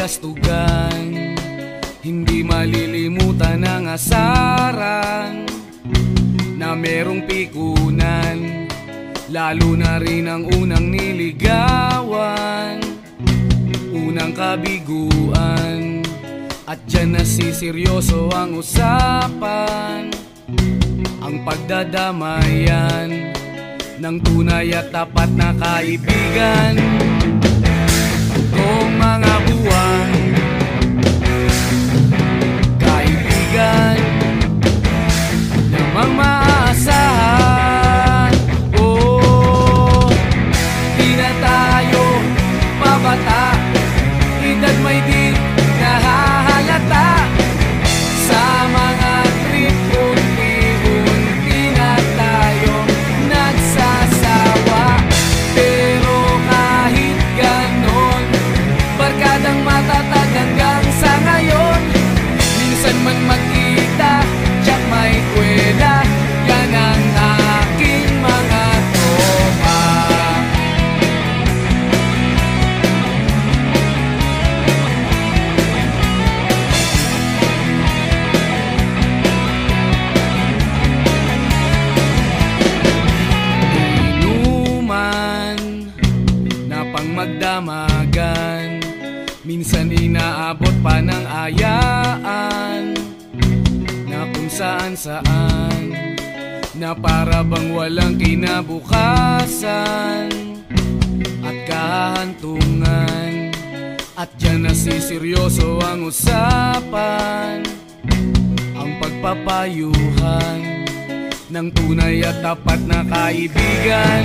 kabilastugan, hindi malilimutan ang asaran na merong pikunan, lalo na rin ang unang niligawan, unang kabiguan. At dyan nasiseryoso ang usapan, ang pagdadamayan ng tunay at tapat na kaibigan. Kung mga buwan, kaibigan namang maaasahan. Oh, di na tayo pabata, edad may di nahahalata. Sa mga trip, unti-unti na tayo nagsasawa. Pero kahit ganon, barkadang matatag hanggang sa ngayon. Minsan man magkita, tiyak may kwela, yan ang aking mga tropa. Inuman na pang magdamagan, minsan inaabot pa ng ayaan, na kung saan-saan, na para bang walang kinabukasan at kahantungan. At dyan nasiseryoso ang usapan, ang pagpapayuhan ng tunay at tapat na kaibigan.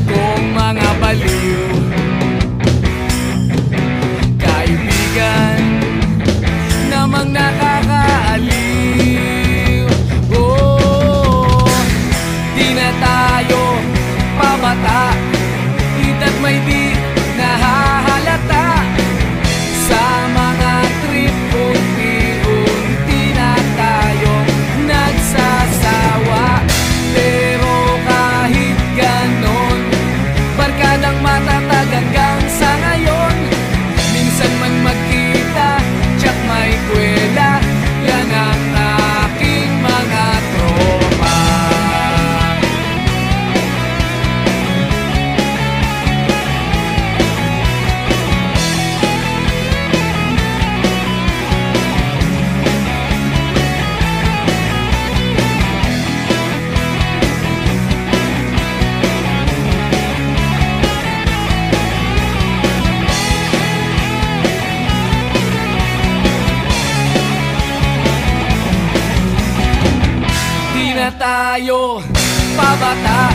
Kung mga baliw, kaibigan namang nakakaaliw. Oh, di na tayo pabata, edad may di nahahalata. Sa mga trip, unti-unti na tayo nagsasawa. Pero kahit ganon, barkadang matatag hanggang sa ngayon. Minsan man magkita, tiyak may kwela, yan ang aking mga tropa. Tayo pabata,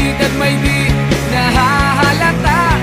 edad may di nahahalata.